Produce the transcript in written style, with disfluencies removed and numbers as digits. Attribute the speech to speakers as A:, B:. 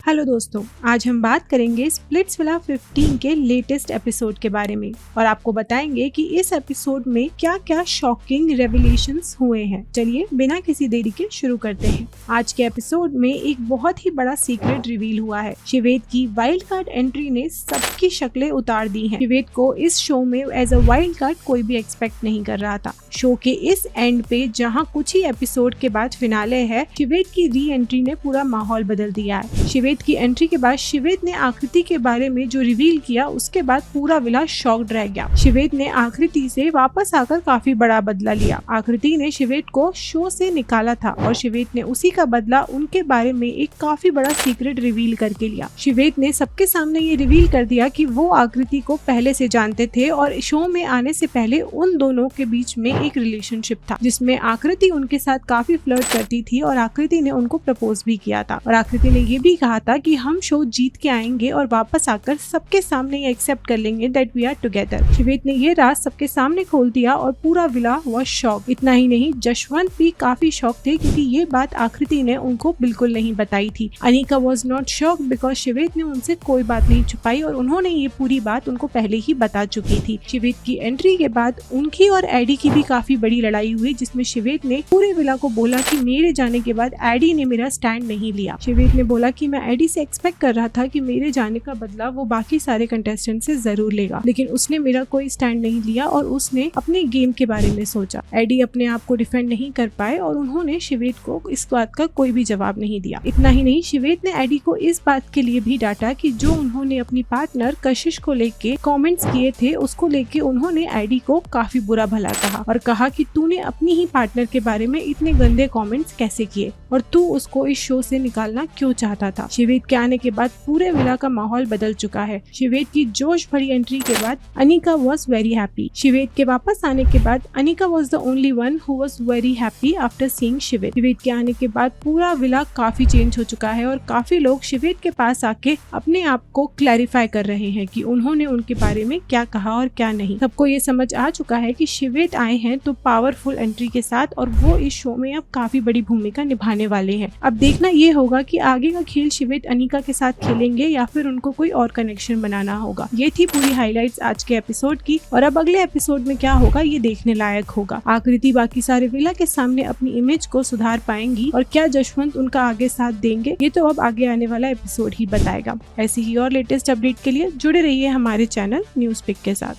A: Hello दोस्तों, आज हम बात करेंगे स्प्लिट्सविला 15 के लेटेस्ट एपिसोड के बारे में और आपको बताएंगे कि इस एपिसोड में क्या क्या शॉकिंग रेवलेशंस हुए हैं। चलिए बिना किसी देरी के शुरू करते हैं। आज के एपिसोड में एक बहुत ही बड़ा सीक्रेट रिवील हुआ है। शिवेद की वाइल्ड कार्ड एंट्री ने सबकी शक्लें उतार दी हैं। शिवेद को इस शो में एज अ वाइल्ड कार्ड कोई भी एक्सपेक्ट नहीं कर रहा था। शो के इस एंड पे जहाँ कुछ ही एपिसोड के बाद फिनाले है, शिवेद की री एंट्री ने पूरा माहौल बदल दिया है। शिवेद की एंट्री के बाद शिवेद ने आकृति के बारे में जो रिवील किया, उसके बाद पूरा विला शॉक्ड रह गया। शिवेद ने आकृति से वापस आकर काफी बड़ा बदला लिया। आकृति ने शिवेद को शो से निकाला था और शिवेद ने उसी का बदला उनके बारे में एक काफी बड़ा सीक्रेट रिवील करके लिया। शिवेद ने सबके सामने ये रिवील कर दिया कि वो आकृति को पहले से जानते थे और शो में आने से पहले उन दोनों के बीच में एक रिलेशनशिप था, जिसमें आकृति उनके साथ काफी फ्लर्ट करती थी और आकृति ने उनको प्रपोज भी किया था। और आकृति ने ये भी कहा था कि हम शो जीत के आएंगे और वापस आकर सबके सामने ये एक्सेप्ट कर लेंगे दैट वी आर टुगेदर। शिवेद ने ये राज सबके सामने खोल दिया और पूरा विला वाज शॉक। इतना ही नहीं, जशवंत भी काफी शॉक थे क्योंकि ये बात आकृति ने उनको बिल्कुल नहीं बताई थी। Anika was not shock because Shived ने उनसे कोई बात नहीं छुपाई और उन्होंने ये पूरी बात उनको पहले ही बता चुकी थी। शिवेद की एंट्री के बाद उनकी और एडी की भी काफी बड़ी लड़ाई हुई, जिसमें शिवेद ने पूरे विला को बोला कि मेरे जाने के बाद एडी ने मेरा स्टैंड नहीं लिया। शिवेद ने बोला कि मैं एडी से एक्सपेक्ट कर रहा था कि मेरे जाने का बदला वो बाकी सारे कंटेस्टेंट से जरूर लेगा, लेकिन उसने मेरा कोई स्टैंड नहीं लिया और उसने अपने गेम के बारे में सोचा। एडी अपने आप को डिफेंड नहीं कर पाए और उन्होंने शिवेद को इस बात का कोई भी जवाब नहीं दिया। इतना ही नहीं, शिवेद ने एडी को इस बात के लिए भी डांटा कि जो उन्होंने अपनी पार्टनर कशिश को लेके कमेंट्स किए थे, उसको लेके उन्होंने एडी को काफी बुरा भला कहा और कहा कि तूने अपनी ही पार्टनर के बारे में इतने गंदे कमेंट्स कैसे किए और तू उसको इस शो से निकालना क्यों चाहता था। शिवेद के आने के बाद पूरे विला का माहौल बदल चुका है। शिवेद की जोश भरी एंट्री के बाद Anika was very happy. Shived के वापस आने के बाद Anika was the only one who was very happy after seeing Shived. Shived के आने के बाद पूरा विला काफी चेंज हो चुका है और काफी लोग शिवेद के पास आके अपने आप को क्लैरिफाई कर रहे हैं कि उन्होंने उनके बारे में क्या कहा और क्या नहीं। सबको ये समझ आ चुका है कि शिवेद आए हैं तो पावरफुल एंट्री के साथ और वो इस शो में अब काफी बड़ी भूमिका निभाने वाले हैं। अब देखना ये होगा कि आगे का खेल शिवेद अनिका के साथ खेलेंगे या फिर उनको कोई और कनेक्शन बनाना होगा। ये थी पूरी हाइलाइट्स आज के एपिसोड की और अब अगले एपिसोड में क्या होगा ये देखने लायक होगा। आकृति बाकी सारे विला के सामने अपनी इमेज को सुधार पाएंगी और क्या जशवंत उनका आगे साथ देंगे, ये तो अब आगे आने वाला एपिसोड ही बताएगा। ऐसी ही और लेटेस्ट अपडेट के लिए जुड़े रहिए हमारे चैनल न्यूज़ पिक के साथ।